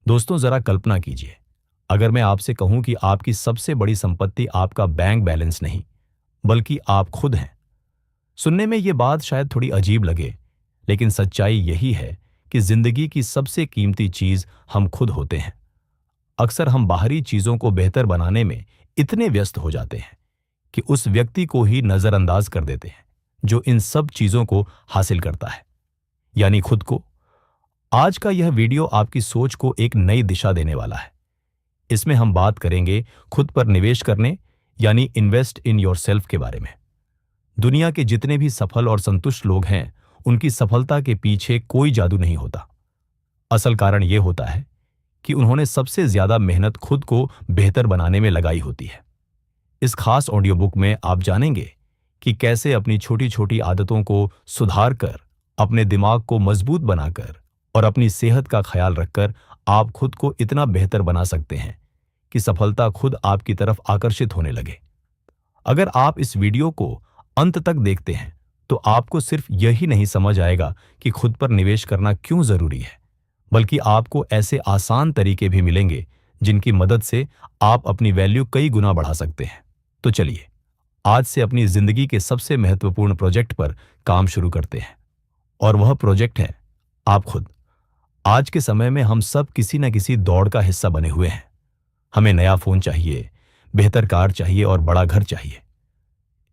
दोस्तों जरा कल्पना कीजिए, अगर मैं आपसे कहूं कि आपकी सबसे बड़ी संपत्ति आपका बैंक बैलेंस नहीं, बल्कि आप खुद हैं। सुनने में ये बात शायद थोड़ी अजीब लगे, लेकिन सच्चाई यही है कि जिंदगी की सबसे कीमती चीज हम खुद होते हैं। अक्सर हम बाहरी चीजों को बेहतर बनाने में इतने व्यस्त हो जाते हैं कि उस व्यक्ति को ही नजरअंदाज कर देते हैं जो इन सब चीजों को हासिल करता है, यानी खुद को। आज का यह वीडियो आपकी सोच को एक नई दिशा देने वाला है। इसमें हम बात करेंगे खुद पर निवेश करने यानी इन्वेस्ट इन योरसेल्फ के बारे में। दुनिया के जितने भी सफल और संतुष्ट लोग हैं, उनकी सफलता के पीछे कोई जादू नहीं होता। असल कारण यह होता है कि उन्होंने सबसे ज्यादा मेहनत खुद को बेहतर बनाने में लगाई होती है। इस खास ऑडियो बुक में आप जानेंगे कि कैसे अपनी छोटी छोटी आदतों को सुधार कर, अपने दिमाग को मजबूत बनाकर और अपनी सेहत का ख्याल रखकर आप खुद को इतना बेहतर बना सकते हैं कि सफलता खुद आपकी तरफ आकर्षित होने लगे। अगर आप इस वीडियो को अंत तक देखते हैं तो आपको सिर्फ यही नहीं समझ आएगा कि खुद पर निवेश करना क्यों जरूरी है, बल्कि आपको ऐसे आसान तरीके भी मिलेंगे जिनकी मदद से आप अपनी वैल्यू कई गुना बढ़ा सकते हैं। तो चलिए आज से अपनी जिंदगी के सबसे महत्वपूर्ण प्रोजेक्ट पर काम शुरू करते हैं, और वह प्रोजेक्ट है आप खुद। आज के समय में हम सब किसी न किसी दौड़ का हिस्सा बने हुए हैं। हमें नया फोन चाहिए, बेहतर कार चाहिए और बड़ा घर चाहिए।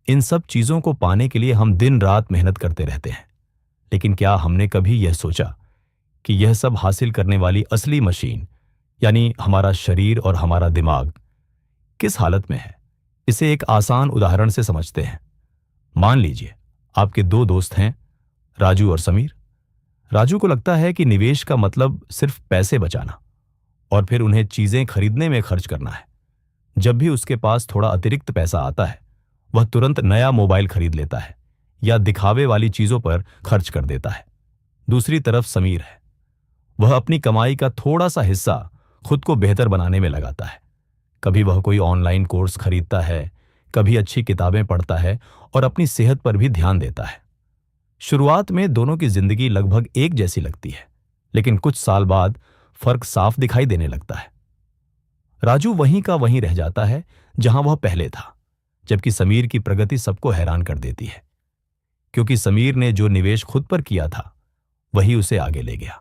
इन सब चीजों को पाने के लिए हम दिन रात मेहनत करते रहते हैं। लेकिन क्या हमने कभी यह सोचा कि यह सब हासिल करने वाली असली मशीन यानी हमारा शरीर और हमारा दिमाग किस हालत में है? इसे एक आसान उदाहरण से समझते हैं। मान लीजिए आपके दो दोस्त हैं, राजू और समीर। राजू को लगता है कि निवेश का मतलब सिर्फ पैसे बचाना और फिर उन्हें चीजें खरीदने में खर्च करना है। जब भी उसके पास थोड़ा अतिरिक्त पैसा आता है, वह तुरंत नया मोबाइल खरीद लेता है या दिखावे वाली चीजों पर खर्च कर देता है। दूसरी तरफ समीर है। वह अपनी कमाई का थोड़ा सा हिस्सा खुद को बेहतर बनाने में लगाता है। कभी वह कोई ऑनलाइन कोर्स खरीदता है, कभी अच्छी किताबें पढ़ता है और अपनी सेहत पर भी ध्यान देता है। शुरुआत में दोनों की जिंदगी लगभग एक जैसी लगती है, लेकिन कुछ साल बाद फर्क साफ दिखाई देने लगता है। राजू वहीं का वहीं रह जाता है जहां वह पहले था, जबकि समीर की प्रगति सबको हैरान कर देती है, क्योंकि समीर ने जो निवेश खुद पर किया था वही उसे आगे ले गया।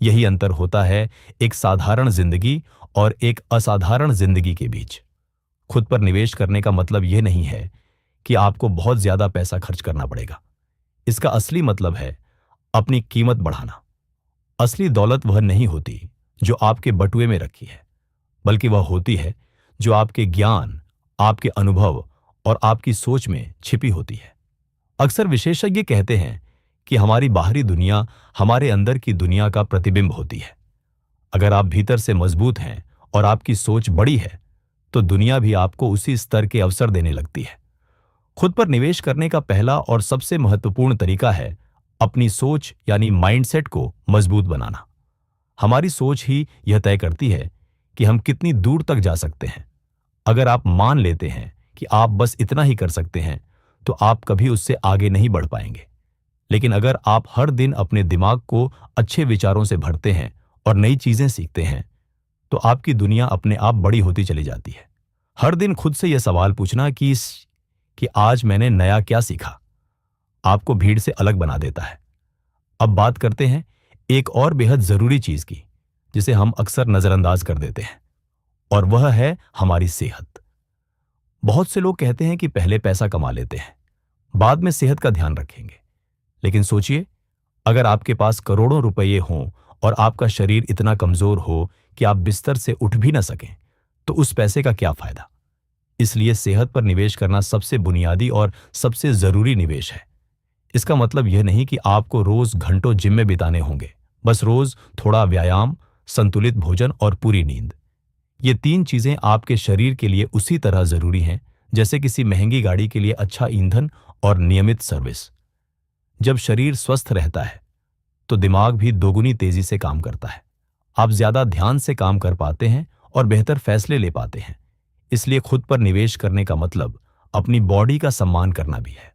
यही अंतर होता है एक साधारण जिंदगी और एक असाधारण जिंदगी के बीच। खुद पर निवेश करने का मतलब यह नहीं है कि आपको बहुत ज्यादा पैसा खर्च करना पड़ेगा। इसका असली मतलब है अपनी कीमत बढ़ाना। असली दौलत वह नहीं होती जो आपके बटुए में रखी है, बल्कि वह होती है जो आपके ज्ञान, आपके अनुभव और आपकी सोच में छिपी होती है। अक्सर विशेषज्ञ कहते हैं कि हमारी बाहरी दुनिया हमारे अंदर की दुनिया का प्रतिबिंब होती है। अगर आप भीतर से मजबूत हैं और आपकी सोच बड़ी है, तो दुनिया भी आपको उसी स्तर के अवसर देने लगती है। खुद पर निवेश करने का पहला और सबसे महत्वपूर्ण तरीका है अपनी सोच यानी माइंडसेट को मजबूत बनाना। हमारी सोच ही यह तय करती है कि हम कितनी दूर तक जा सकते हैं। अगर आप मान लेते हैं कि आप बस इतना ही कर सकते हैं, तो आप कभी उससे आगे नहीं बढ़ पाएंगे। लेकिन अगर आप हर दिन अपने दिमाग को अच्छे विचारों से भरते हैं और नई चीजें सीखते हैं, तो आपकी दुनिया अपने आप बड़ी होती चली जाती है। हर दिन खुद से यह सवाल पूछना कि आज मैंने नया क्या सीखा, आपको भीड़ से अलग बना देता है। अब बात करते हैं एक और बेहद जरूरी चीज की, जिसे हम अक्सर नजरअंदाज कर देते हैं, और वह है हमारी सेहत। बहुत से लोग कहते हैं कि पहले पैसा कमा लेते हैं, बाद में सेहत का ध्यान रखेंगे। लेकिन सोचिए, अगर आपके पास करोड़ों रुपये हों और आपका शरीर इतना कमजोर हो कि आप बिस्तर से उठ भी ना सकें, तो उस पैसे का क्या फायदा? इसलिए सेहत पर निवेश करना सबसे बुनियादी और सबसे जरूरी निवेश है। इसका मतलब यह नहीं कि आपको रोज घंटों जिम में बिताने होंगे। बस रोज थोड़ा व्यायाम, संतुलित भोजन और पूरी नींद। ये तीन चीजें आपके शरीर के लिए उसी तरह जरूरी हैं जैसे किसी महंगी गाड़ी के लिए अच्छा ईंधन और नियमित सर्विस। जब शरीर स्वस्थ रहता है, तो दिमाग भी दोगुनी तेजी से काम करता है। आप ज्यादा ध्यान से काम कर पाते हैं और बेहतर फैसले ले पाते हैं। इसलिए खुद पर निवेश करने का मतलब अपनी बॉडी का सम्मान करना भी है।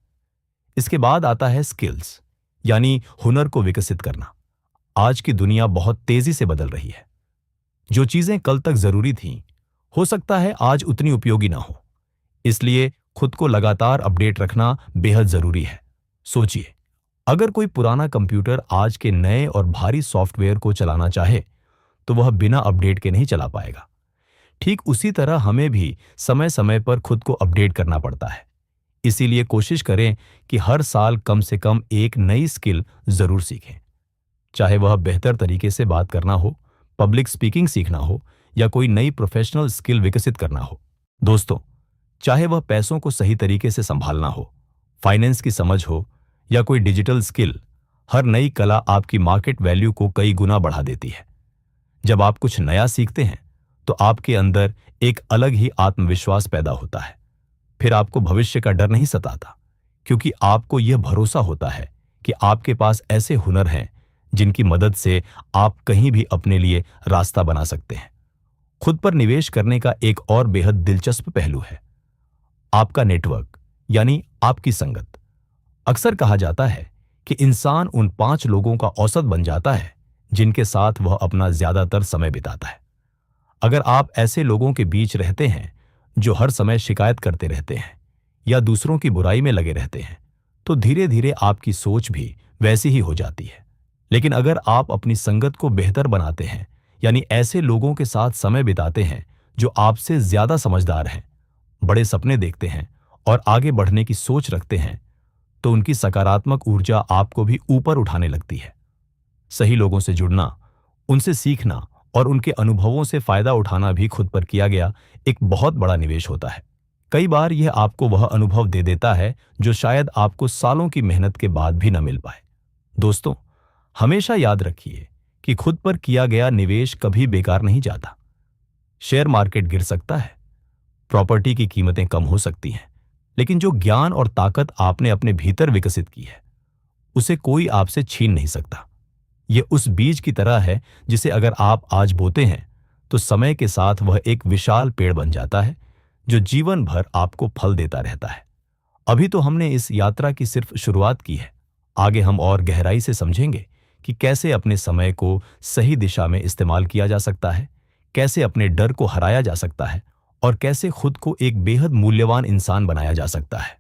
इसके बाद आता है स्किल्स, यानी हुनर को विकसित करना। आज की दुनिया बहुत तेजी से बदल रही है। जो चीजें कल तक जरूरी थीं, हो सकता है आज उतनी उपयोगी ना हो। इसलिए खुद को लगातार अपडेट रखना बेहद जरूरी है। सोचिए, अगर कोई पुराना कंप्यूटर आज के नए और भारी सॉफ्टवेयर को चलाना चाहे, तो वह बिना अपडेट के नहीं चला पाएगा। ठीक उसी तरह हमें भी समय समय पर खुद को अपडेट करना पड़ता है। इसीलिए कोशिश करें कि हर साल कम से कम एक नई स्किल जरूर सीखें। चाहे वह बेहतर तरीके से बात करना हो, पब्लिक स्पीकिंग सीखना हो या कोई नई प्रोफेशनल स्किल विकसित करना हो। दोस्तों, चाहे वह पैसों को सही तरीके से संभालना हो, फाइनेंस की समझ हो या कोई डिजिटल स्किल, हर नई कला आपकी मार्केट वैल्यू को कई गुना बढ़ा देती है। जब आप कुछ नया सीखते हैं तो आपके अंदर एक अलग ही आत्मविश्वास पैदा होता है। फिर आपको भविष्य का डर नहीं सताता, क्योंकि आपको यह भरोसा होता है कि आपके पास ऐसे हुनर हैं जिनकी मदद से आप कहीं भी अपने लिए रास्ता बना सकते हैं। खुद पर निवेश करने का एक और बेहद दिलचस्प पहलू है आपका नेटवर्क, यानी आपकी संगत। अक्सर कहा जाता है कि इंसान उन 5 लोगों का औसत बन जाता है जिनके साथ वह अपना ज्यादातर समय बिताता है। अगर आप ऐसे लोगों के बीच रहते हैं जो हर समय शिकायत करते रहते हैं या दूसरों की बुराई में लगे रहते हैं, तो धीरे धीरे आपकी सोच भी वैसी ही हो जाती है। लेकिन अगर आप अपनी संगत को बेहतर बनाते हैं, यानी ऐसे लोगों के साथ समय बिताते हैं जो आपसे ज्यादा समझदार हैं, बड़े सपने देखते हैं और आगे बढ़ने की सोच रखते हैं, तो उनकी सकारात्मक ऊर्जा आपको भी ऊपर उठाने लगती है। सही लोगों से जुड़ना, उनसे सीखना और उनके अनुभवों से फायदा उठाना भी खुद पर किया गया एक बहुत बड़ा निवेश होता है। कई बार यह आपको वह अनुभव दे देता है जो शायद आपको सालों की मेहनत के बाद भी न मिल पाए। दोस्तों, हमेशा याद रखिए कि खुद पर किया गया निवेश कभी बेकार नहीं जाता। शेयर मार्केट गिर सकता है, प्रॉपर्टी की कीमतें कम हो सकती हैं, लेकिन जो ज्ञान और ताकत आपने अपने भीतर विकसित की है, उसे कोई आपसे छीन नहीं सकता। यह उस बीज की तरह है जिसे अगर आप आज बोते हैं तो समय के साथ वह एक विशाल पेड़ बन जाता है जो जीवन भर आपको फल देता रहता है। अभी तो हमने इस यात्रा की सिर्फ शुरुआत की है। आगे हम और गहराई से समझेंगे कि कैसे अपने समय को सही दिशा में इस्तेमाल किया जा सकता है, कैसे अपने डर को हराया जा सकता है और कैसे खुद को एक बेहद मूल्यवान इंसान बनाया जा सकता है।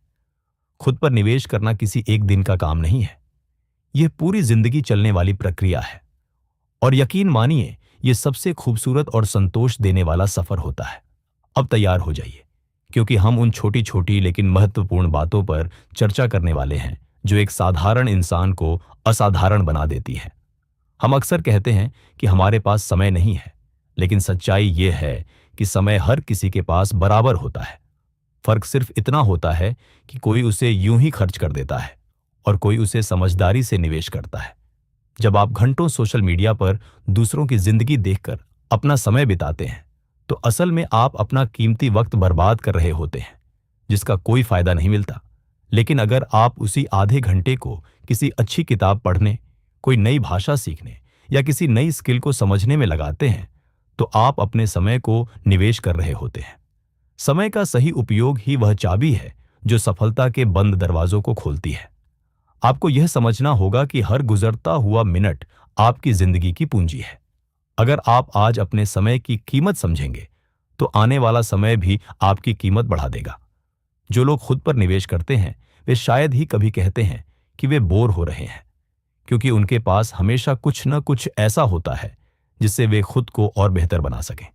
खुद पर निवेश करना किसी एक दिन का काम नहीं है, यह पूरी जिंदगी चलने वाली प्रक्रिया है। और यकीन मानिए, यह सबसे खूबसूरत और संतोष देने वाला सफर होता है। अब तैयार हो जाइए, क्योंकि हम उन छोटी छोटी लेकिन महत्वपूर्ण बातों पर चर्चा करने वाले हैं जो एक साधारण इंसान को असाधारण बना देती है। हम अक्सर कहते हैं कि हमारे पास समय नहीं है, लेकिन सच्चाई यह है कि समय हर किसी के पास बराबर होता है। फर्क सिर्फ इतना होता है कि कोई उसे यूं ही खर्च कर देता है और कोई उसे समझदारी से निवेश करता है। जब आप घंटों सोशल मीडिया पर दूसरों की जिंदगी देखकर अपना समय बिताते हैं, तो असल में आप अपना कीमती वक्त बर्बाद कर रहे होते हैं, जिसका कोई फायदा नहीं मिलता। लेकिन अगर आप उसी आधे घंटे को किसी अच्छी किताब पढ़ने, कोई नई भाषा सीखने या किसी नई स्किल को समझने में लगाते हैं, तो आप अपने समय को निवेश कर रहे होते हैं। समय का सही उपयोग ही वह चाबी है जो सफलता के बंद दरवाजों को खोलती है। आपको यह समझना होगा कि हर गुजरता हुआ मिनट आपकी जिंदगी की पूंजी है। अगर आप आज अपने समय की कीमत समझेंगे, तो आने वाला समय भी आपकी कीमत बढ़ा देगा। जो लोग खुद पर निवेश करते हैं, वे शायद ही कभी कहते हैं कि वे बोर हो रहे हैं, क्योंकि उनके पास हमेशा कुछ न कुछ ऐसा होता है जिससे वे खुद को और बेहतर बना सकें।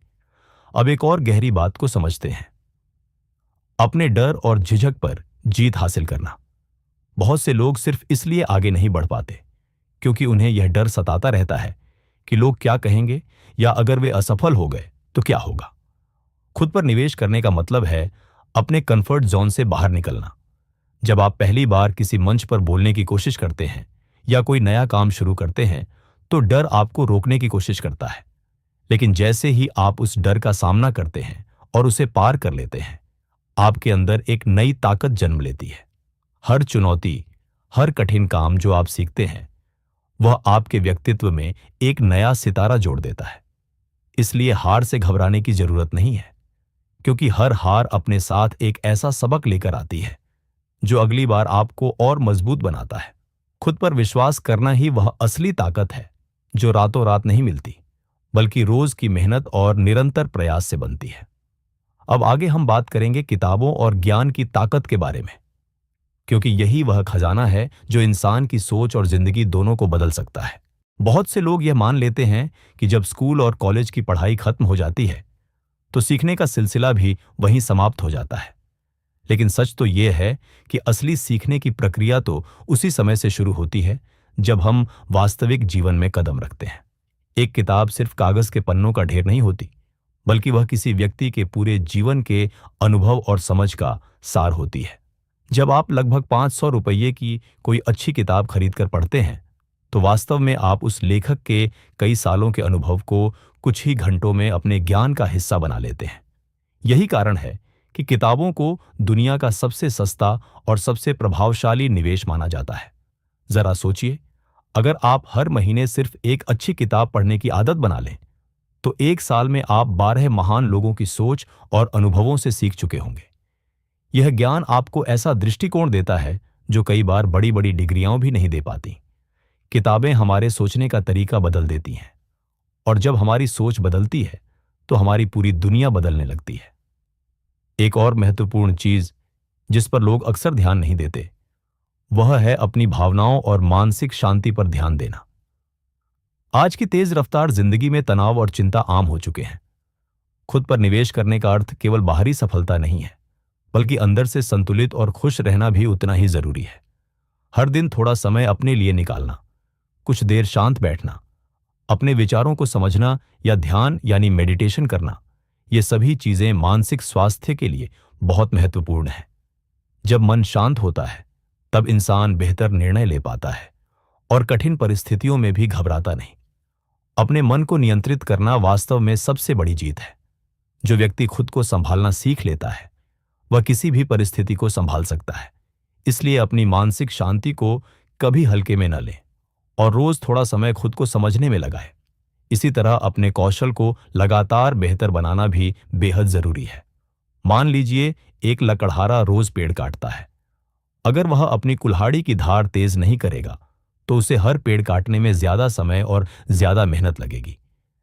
अब एक और गहरी बात को समझते हैं, अपने डर और झिझक पर जीत हासिल करना। बहुत से लोग सिर्फ इसलिए आगे नहीं बढ़ पाते क्योंकि उन्हें यह डर सताता रहता है कि लोग क्या कहेंगे, या अगर वे असफल हो गए तो क्या होगा। खुद पर निवेश करने का मतलब है अपने कंफर्ट जोन से बाहर निकलना। जब आप पहली बार किसी मंच पर बोलने की कोशिश करते हैं या कोई नया काम शुरू करते हैं, तो डर आपको रोकने की कोशिश करता है। लेकिन जैसे ही आप उस डर का सामना करते हैं और उसे पार कर लेते हैं, आपके अंदर एक नई ताकत जन्म लेती है। हर चुनौती, हर कठिन काम जो आप सीखते हैं, वह आपके व्यक्तित्व में एक नया सितारा जोड़ देता है। इसलिए हार से घबराने की जरूरत नहीं है, क्योंकि हर हार अपने साथ एक ऐसा सबक लेकर आती है जो अगली बार आपको और मजबूत बनाता है। खुद पर विश्वास करना ही वह असली ताकत है जो रातों रात नहीं मिलती, बल्कि रोज की मेहनत और निरंतर प्रयास से बनती है। अब आगे हम बात करेंगे किताबों और ज्ञान की ताकत के बारे में, क्योंकि यही वह खजाना है जो इंसान की सोच और जिंदगी दोनों को बदल सकता है। बहुत से लोग यह मान लेते हैं कि जब स्कूल और कॉलेज की पढ़ाई खत्म हो जाती है तो सीखने का सिलसिला भी वहीं समाप्त हो जाता है। लेकिन सच तो यह है कि असली सीखने की प्रक्रिया तो उसी समय से शुरू होती है जब हम वास्तविक जीवन में कदम रखते हैं। एक किताब सिर्फ कागज के पन्नों का ढेर नहीं होती, बल्कि वह किसी व्यक्ति के पूरे जीवन के अनुभव और समझ का सार होती है। जब आप लगभग 500 रुपये की कोई अच्छी किताब खरीदकर पढ़ते हैं तो वास्तव में आप उस लेखक के कई सालों के अनुभव को कुछ ही घंटों में अपने ज्ञान का हिस्सा बना लेते हैं। यही कारण है कि किताबों को दुनिया का सबसे सस्ता और सबसे प्रभावशाली निवेश माना जाता है। जरा सोचिए, अगर आप हर महीने सिर्फ एक अच्छी किताब पढ़ने की आदत बना लें तो एक साल में आप 12 महान लोगों की सोच और अनुभवों से सीख चुके होंगे। यह ज्ञान आपको ऐसा दृष्टिकोण देता है जो कई बार बड़ी बड़ी डिग्रियां भी नहीं दे पाती। किताबें हमारे सोचने का तरीका बदल देती हैं, और जब हमारी सोच बदलती है तो हमारी पूरी दुनिया बदलने लगती है। एक और महत्वपूर्ण चीज जिस पर लोग अक्सर ध्यान नहीं देते, वह है अपनी भावनाओं और मानसिक शांति पर ध्यान देना। आज की तेज रफ्तार जिंदगी में तनाव और चिंता आम हो चुके हैं। खुद पर निवेश करने का अर्थ केवल बाहरी सफलता नहीं है, बल्कि अंदर से संतुलित और खुश रहना भी उतना ही जरूरी है। हर दिन थोड़ा समय अपने लिए निकालना, कुछ देर शांत बैठना, अपने विचारों को समझना या ध्यान यानी मेडिटेशन करना, ये सभी चीजें मानसिक स्वास्थ्य के लिए बहुत महत्वपूर्ण है। जब मन शांत होता है तब इंसान बेहतर निर्णय ले पाता है और कठिन परिस्थितियों में भी घबराता नहीं। अपने मन को नियंत्रित करना वास्तव में सबसे बड़ी जीत है। जो व्यक्ति खुद को संभालना सीख लेता है वह किसी भी परिस्थिति को संभाल सकता है। इसलिए अपनी मानसिक शांति को कभी हल्के में न लें और रोज थोड़ा समय खुद को समझने में लगाएं। इसी तरह अपने कौशल को लगातार बेहतर बनाना भी बेहद जरूरी है। मान लीजिए एक लकड़हारा रोज पेड़ काटता है। अगर वह अपनी कुल्हाड़ी की धार तेज नहीं करेगा तो उसे हर पेड़ काटने में ज्यादा समय और ज्यादा मेहनत लगेगी।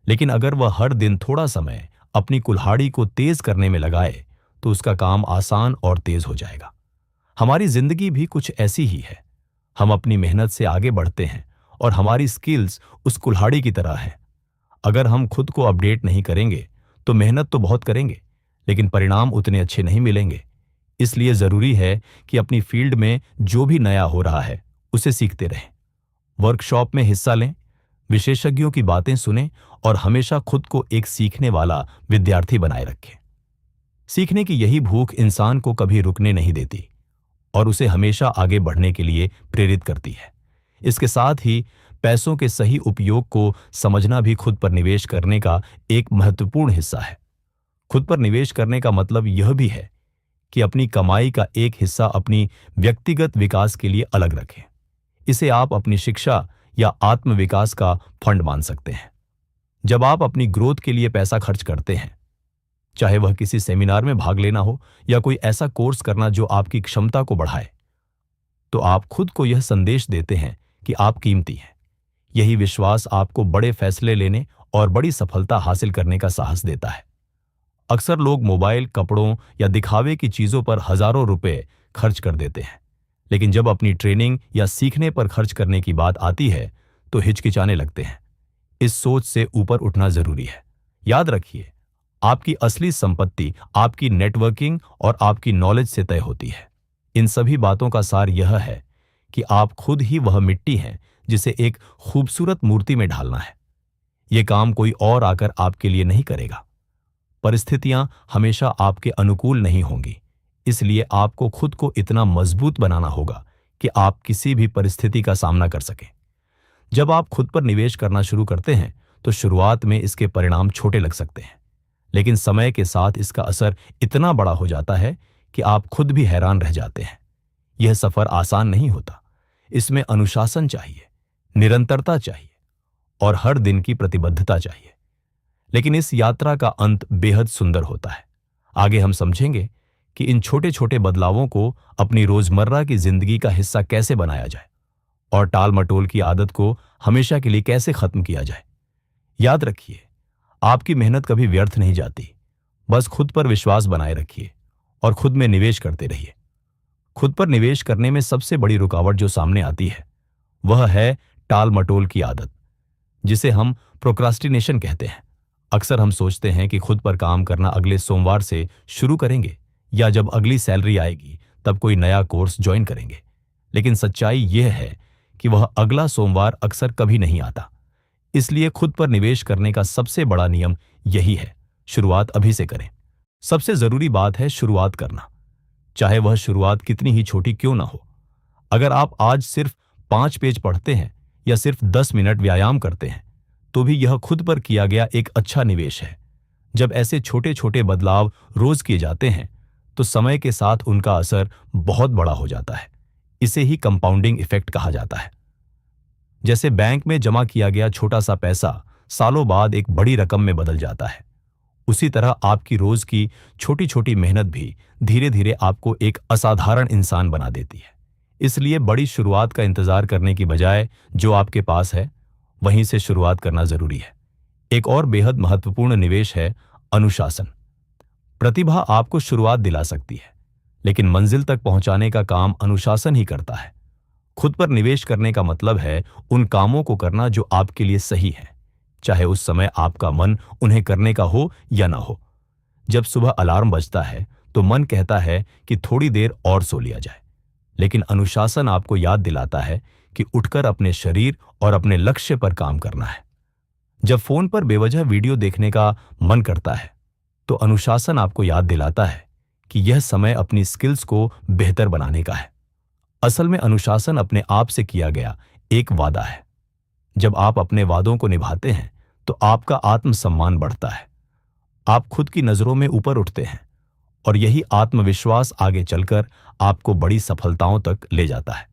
लेकिन अगर वह हर दिन थोड़ा समय अपनी कुल्हाड़ी को तेज करने में लगाए तो उसका काम आसान और तेज हो जाएगा। हमारी जिंदगी भी कुछ ऐसी ही है। हम अपनी मेहनत से आगे बढ़ते हैं और हमारी स्किल्स उस कुल्हाड़ी की तरह हैं। अगर हम खुद को अपडेट नहीं करेंगे तो मेहनत तो बहुत करेंगे, लेकिन परिणाम उतने अच्छे नहीं मिलेंगे। इसलिए जरूरी है कि अपनी फील्ड में जो भी नया हो रहा है उसे सीखते रहें, वर्कशॉप में हिस्सा लें, विशेषज्ञों की बातें सुनें और हमेशा खुद को एक सीखने वाला विद्यार्थी बनाए रखें। सीखने की यही भूख इंसान को कभी रुकने नहीं देती और उसे हमेशा आगे बढ़ने के लिए प्रेरित करती है। इसके साथ ही पैसों के सही उपयोग को समझना भी खुद पर निवेश करने का एक महत्वपूर्ण हिस्सा है। खुद पर निवेश करने का मतलब यह भी है कि अपनी कमाई का एक हिस्सा अपनी व्यक्तिगत विकास के लिए अलग रखें। इसे आप अपनी शिक्षा या आत्मविकास का फंड मान सकते हैं। जब आप अपनी ग्रोथ के लिए पैसा खर्च करते हैं, चाहे वह किसी सेमिनार में भाग लेना हो या कोई ऐसा कोर्स करना जो आपकी क्षमता को बढ़ाए, तो आप खुद को यह संदेश देते हैं कि आप कीमती हैं। यही विश्वास आपको बड़े फैसले लेने और बड़ी सफलता हासिल करने का साहस देता है। अक्सर लोग मोबाइल, कपड़ों या दिखावे की चीजों पर हजारों रुपए खर्च कर देते हैं, लेकिन जब अपनी ट्रेनिंग या सीखने पर खर्च करने की बात आती है तो हिचकिचाने लगते हैं। इस सोच से ऊपर उठना जरूरी है। याद रखिए, आपकी असली संपत्ति आपकी नेटवर्किंग और आपकी नॉलेज से तय होती है। इन सभी बातों का सार यह है कि आप खुद ही वह मिट्टी हैं जिसे एक खूबसूरत मूर्ति में ढालना है। यह काम कोई और आकर आपके लिए नहीं करेगा। परिस्थितियां हमेशा आपके अनुकूल नहीं होंगी, इसलिए आपको खुद को इतना मजबूत बनाना होगा कि आप किसी भी परिस्थिति का सामना कर सकें। जब आप खुद पर निवेश करना शुरू करते हैं तो शुरुआत में इसके परिणाम छोटे लग सकते हैं, लेकिन समय के साथ इसका असर इतना बड़ा हो जाता है कि आप खुद भी हैरान रह जाते हैं। यह सफर आसान नहीं होता। इसमें अनुशासन चाहिए, निरंतरता चाहिए और हर दिन की प्रतिबद्धता चाहिए। लेकिन इस यात्रा का अंत बेहद सुंदर होता है। आगे हम समझेंगे कि इन छोटे छोटे बदलावों को अपनी रोजमर्रा की जिंदगी का हिस्सा कैसे बनाया जाए और टाल मटोल की आदत को हमेशा के लिए कैसे खत्म किया जाए। याद रखिए, आपकी मेहनत कभी व्यर्थ नहीं जाती। बस खुद पर विश्वास बनाए रखिए और खुद में निवेश करते रहिए। खुद पर निवेश करने में सबसे बड़ी रुकावट जो सामने आती है वह है टाल मटोल की आदत, जिसे हम प्रोक्रास्टिनेशन कहते हैं। अक्सर हम सोचते हैं कि खुद पर काम करना अगले सोमवार से शुरू करेंगे या जब अगली सैलरी आएगी तब कोई नया कोर्स ज्वाइन करेंगे। लेकिन सच्चाई यह है कि वह अगला सोमवार अक्सर कभी नहीं आता। इसलिए खुद पर निवेश करने का सबसे बड़ा नियम यही है, शुरुआत अभी से करें। सबसे जरूरी बात है शुरुआत करना, चाहे वह शुरुआत कितनी ही छोटी क्यों ना हो। अगर आप आज सिर्फ 5 पेज पढ़ते हैं या सिर्फ 10 मिनट व्यायाम करते हैं तो भी यह खुद पर किया गया एक अच्छा निवेश है। जब ऐसे छोटे छोटे बदलाव रोज किए जाते हैं तो समय के साथ उनका असर बहुत बड़ा हो जाता है। इसे ही कंपाउंडिंग इफेक्ट कहा जाता है। जैसे बैंक में जमा किया गया छोटा सा पैसा सालों बाद एक बड़ी रकम में बदल जाता है, उसी तरह आपकी रोज की छोटी छोटी मेहनत भी धीरे धीरे आपको एक असाधारण इंसान बना देती है। इसलिए बड़ी शुरुआत का इंतजार करने की बजाय जो आपके पास है वहीं से शुरुआत करना जरूरी है। एक और बेहद महत्वपूर्ण निवेश है अनुशासन। प्रतिभा आपको शुरुआत दिला सकती है, लेकिन मंजिल तक पहुंचाने का काम अनुशासन ही करता है। खुद पर निवेश करने का मतलब है उन कामों को करना जो आपके लिए सही है, चाहे उस समय आपका मन उन्हें करने का हो या ना हो। जब सुबह अलार्म बजता है तो मन कहता है कि थोड़ी देर और सो लिया जाए, लेकिन अनुशासन आपको याद दिलाता है कि उठकर अपने शरीर और अपने लक्ष्य पर काम करना है। जब फोन पर बेवजह वीडियो देखने का मन करता है तो अनुशासन आपको याद दिलाता है कि यह समय अपनी स्किल्स को बेहतर बनाने का है। असल में अनुशासन अपने आप से किया गया एक वादा है। जब आप अपने वादों को निभाते हैं तो आपका आत्मसम्मान बढ़ता है, आप खुद की नजरों में ऊपर उठते हैं और यही आत्मविश्वास आगे चलकर आपको बड़ी सफलताओं तक ले जाता है।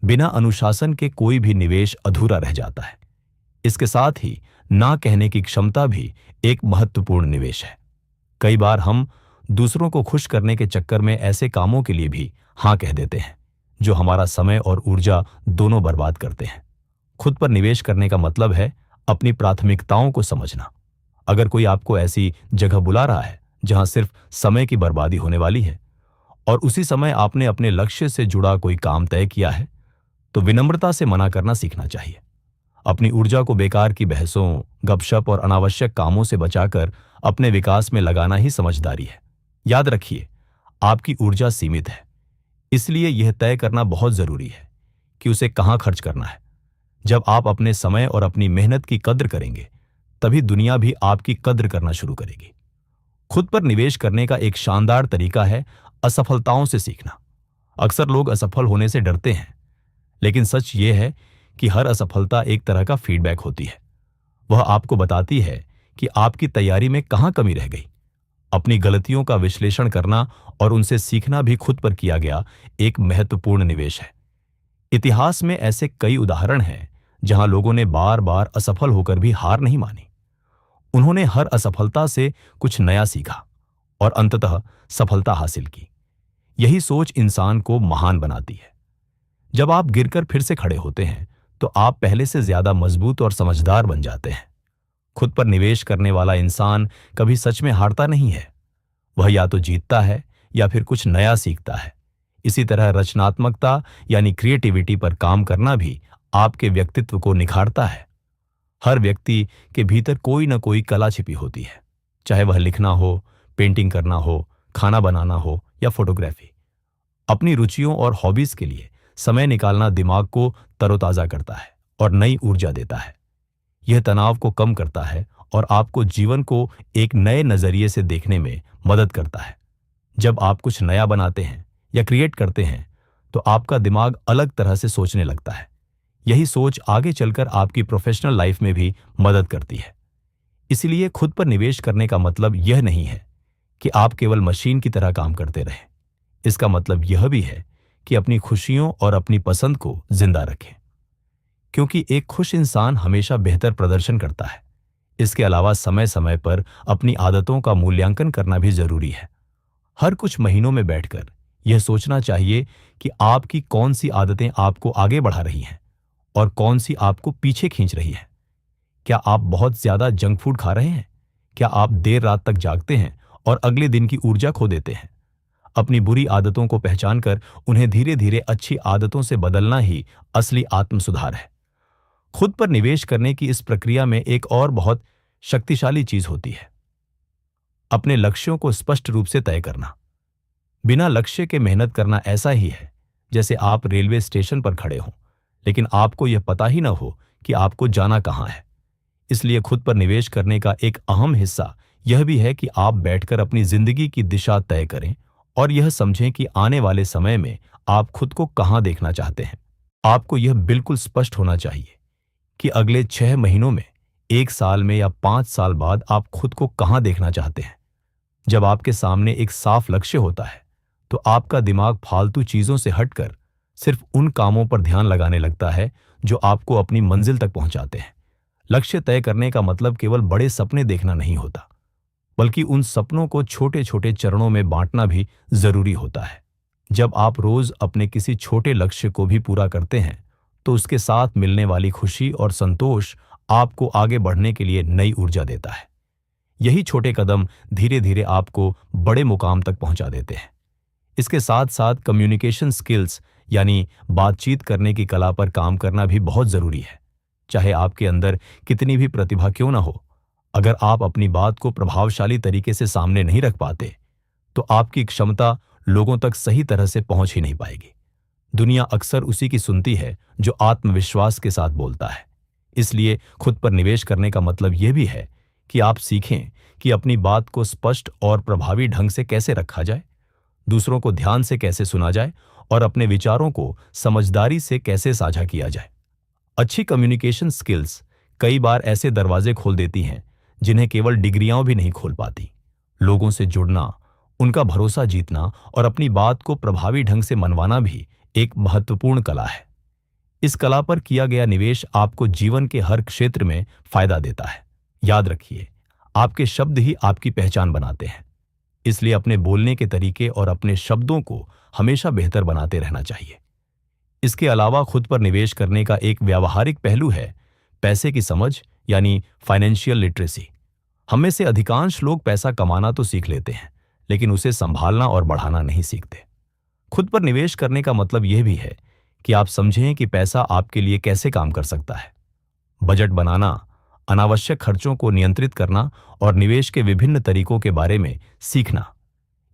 बिना अनुशासन के कोई भी निवेश अधूरा रह जाता है। इसके साथ ही ना कहने की क्षमता भी एक महत्वपूर्ण निवेश है। कई बार हम दूसरों को खुश करने के चक्कर में ऐसे कामों के लिए भी हाँ कह देते हैं जो हमारा समय और ऊर्जा दोनों बर्बाद करते हैं। खुद पर निवेश करने का मतलब है अपनी प्राथमिकताओं को समझना। अगर कोई आपको ऐसी जगह बुला रहा है जहां सिर्फ समय की बर्बादी होने वाली है और उसी समय आपने अपने लक्ष्य से जुड़ा कोई काम तय किया है तो विनम्रता से मना करना सीखना चाहिए। अपनी ऊर्जा को बेकार की बहसों, गपशप और अनावश्यक कामों से बचाकर अपने विकास में लगाना ही समझदारी है। याद रखिए, आपकी ऊर्जा सीमित है, इसलिए यह तय करना बहुत जरूरी है कि उसे कहां खर्च करना है। जब आप अपने समय और अपनी मेहनत की कद्र करेंगे तभी दुनिया भी आपकी कद्र करना शुरू करेगी। खुद पर निवेश करने का एक शानदार तरीका है असफलताओं से सीखना। अक्सर लोग असफल होने से डरते हैं, लेकिन सच ये है कि हर असफलता एक तरह का फीडबैक होती है। वह आपको बताती है कि आपकी तैयारी में कहां कमी रह गई। अपनी गलतियों का विश्लेषण करना और उनसे सीखना भी खुद पर किया गया एक महत्वपूर्ण निवेश है। इतिहास में ऐसे कई उदाहरण हैं जहां लोगों ने बार बार असफल होकर भी हार नहीं मानी। उन्होंने हर असफलता से कुछ नया सीखा और अंततः सफलता हासिल की। यही सोच इंसान को महान बनाती है। जब आप गिरकर फिर से खड़े होते हैं तो आप पहले से ज्यादा मजबूत और समझदार बन जाते हैं। खुद पर निवेश करने वाला इंसान कभी सच में हारता नहीं है। वह या तो जीतता है या फिर कुछ नया सीखता है। इसी तरह रचनात्मकता यानी क्रिएटिविटी पर काम करना भी आपके व्यक्तित्व को निखारता है। हर व्यक्ति के भीतर कोई ना कोई कला छिपी होती है, चाहे वह लिखना हो, पेंटिंग करना हो, खाना बनाना हो या फोटोग्राफी। अपनी रुचियों और हॉबीज के लिए समय निकालना दिमाग को तरोताजा करता है और नई ऊर्जा देता है। यह तनाव को कम करता है और आपको जीवन को एक नए नजरिए से देखने में मदद करता है। जब आप कुछ नया बनाते हैं या क्रिएट करते हैं तो आपका दिमाग अलग तरह से सोचने लगता है। यही सोच आगे चलकर आपकी प्रोफेशनल लाइफ में भी मदद करती है। इसलिए खुद पर निवेश करने का मतलब यह नहीं है कि आप केवल मशीन की तरह काम करते रहें। इसका मतलब यह भी है कि अपनी खुशियों और अपनी पसंद को जिंदा रखें, क्योंकि एक खुश इंसान हमेशा बेहतर प्रदर्शन करता है। इसके अलावा समय समय पर अपनी आदतों का मूल्यांकन करना भी जरूरी है। हर कुछ महीनों में बैठकर यह सोचना चाहिए कि आपकी कौन सी आदतें आपको आगे बढ़ा रही हैं और कौन सी आपको पीछे खींच रही है। क्या आप बहुत ज्यादा जंक फूड खा रहे हैं क्या आप देर रात तक जागते हैं और अगले दिन की ऊर्जा खो देते हैं? अपनी बुरी आदतों को पहचानकर उन्हें धीरे धीरे अच्छी आदतों से बदलना ही असली आत्म सुधार है। खुद पर निवेश करने की इस प्रक्रिया में एक और बहुत शक्तिशाली चीज होती है, अपने लक्ष्यों को स्पष्ट रूप से तय करना। बिना लक्ष्य के मेहनत करना ऐसा ही है जैसे आप रेलवे स्टेशन पर खड़े हों, लेकिन आपको यह पता ही ना हो कि आपको जाना कहाँ है। इसलिए खुद पर निवेश करने का एक अहम हिस्सा यह भी है कि आप बैठकर अपनी जिंदगी की दिशा तय करें और यह समझें कि आने वाले समय में आप खुद को कहाँ देखना चाहते हैं। आपको यह बिल्कुल स्पष्ट होना चाहिए कि अगले 6 महीनों में, 1 साल में या 5 साल बाद आप खुद को कहाँ देखना चाहते हैं। जब आपके सामने एक साफ लक्ष्य होता है तो आपका दिमाग फालतू चीजों से हटकर सिर्फ उन कामों पर ध्यान लगाने लगता है जो आपको अपनी मंजिल तक पहुंचाते हैं। लक्ष्य तय करने का मतलब केवल बड़े सपने देखना नहीं होता, बल्कि उन सपनों को छोटे छोटे चरणों में बांटना भी जरूरी होता है। जब आप रोज अपने किसी छोटे लक्ष्य को भी पूरा करते हैं तो उसके साथ मिलने वाली खुशी और संतोष आपको आगे बढ़ने के लिए नई ऊर्जा देता है। यही छोटे कदम धीरे धीरे आपको बड़े मुकाम तक पहुंचा देते हैं। इसके साथ साथ कम्युनिकेशन स्किल्स यानी बातचीत करने की कला पर काम करना भी बहुत जरूरी है। चाहे आपके अंदर कितनी भी प्रतिभा क्यों ना हो, अगर आप अपनी बात को प्रभावशाली तरीके से सामने नहीं रख पाते तो आपकी क्षमता लोगों तक सही तरह से पहुंच ही नहीं पाएगी। दुनिया अक्सर उसी की सुनती है जो आत्मविश्वास के साथ बोलता है। इसलिए खुद पर निवेश करने का मतलब यह भी है कि आप सीखें कि अपनी बात को स्पष्ट और प्रभावी ढंग से कैसे रखा जाए, दूसरों को ध्यान से कैसे सुना जाए और अपने विचारों को समझदारी से कैसे साझा किया जाए। अच्छी कम्युनिकेशन स्किल्स कई बार ऐसे दरवाजे खोल देती हैं जिन्हें केवल डिग्रियां भी नहीं खोल पाती। लोगों से जुड़ना, उनका भरोसा जीतना और अपनी बात को प्रभावी ढंग से मनवाना भी एक महत्वपूर्ण कला है। इस कला पर किया गया निवेश आपको जीवन के हर क्षेत्र में फायदा देता है। याद रखिए, आपके शब्द ही आपकी पहचान बनाते हैं। इसलिए अपने बोलने के तरीके और अपने शब्दों को हमेशा बेहतर बनाते रहना चाहिए। इसके अलावा खुद पर निवेश करने का एक व्यावहारिक पहलू है पैसे की समझ यानी फाइनेंशियल लिटरेसी। हम में से अधिकांश लोग पैसा कमाना तो सीख लेते हैं, लेकिन उसे संभालना और बढ़ाना नहीं सीखते। खुद पर निवेश करने का मतलब यह भी है कि आप समझें कि पैसा आपके लिए कैसे काम कर सकता है। बजट बनाना, अनावश्यक खर्चों को नियंत्रित करना और निवेश के विभिन्न तरीकों के बारे में सीखना,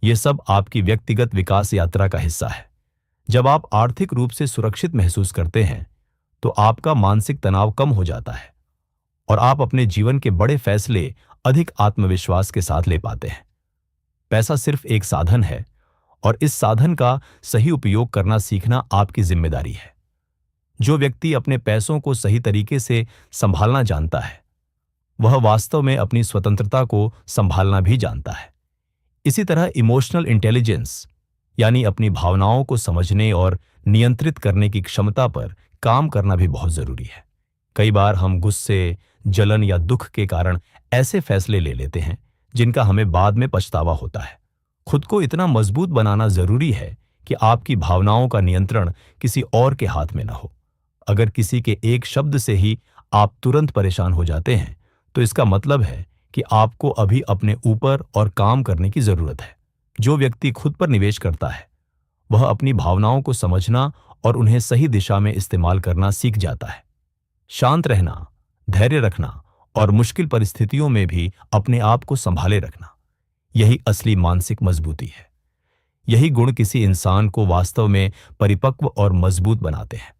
यह सब आपकी व्यक्तिगत विकास यात्रा का हिस्सा है। जब आप आर्थिक रूप से सुरक्षित महसूस करते हैं तो आपका मानसिक तनाव कम हो जाता है और आप अपने जीवन के बड़े फैसले अधिक आत्मविश्वास के साथ ले पाते हैं। पैसा सिर्फ एक साधन है और इस साधन का सही उपयोग करना सीखना आपकी जिम्मेदारी है। जो व्यक्ति अपने पैसों को सही तरीके से संभालना जानता है वह वास्तव में अपनी स्वतंत्रता को संभालना भी जानता है। इसी तरह इमोशनल इंटेलिजेंस यानी अपनी भावनाओं को समझने और नियंत्रित करने की क्षमता पर काम करना भी बहुत जरूरी है। कई बार हम गुस्से, जलन या दुख के कारण ऐसे फैसले ले लेते हैं जिनका हमें बाद में पछतावा होता है। खुद को इतना मजबूत बनाना जरूरी है कि आपकी भावनाओं का नियंत्रण किसी और के हाथ में न हो। अगर किसी के एक शब्द से ही आप तुरंत परेशान हो जाते हैं तो इसका मतलब है कि आपको अभी अपने ऊपर और काम करने की जरूरत है। जो व्यक्ति खुद पर निवेश करता है वह अपनी भावनाओं को समझना और उन्हें सही दिशा में इस्तेमाल करना सीख जाता है। शांत रहना, धैर्य रखना और मुश्किल परिस्थितियों में भी अपने आप को संभाले रखना, यही असली मानसिक मजबूती है। यही गुण किसी इंसान को वास्तव में परिपक्व और मजबूत बनाते हैं।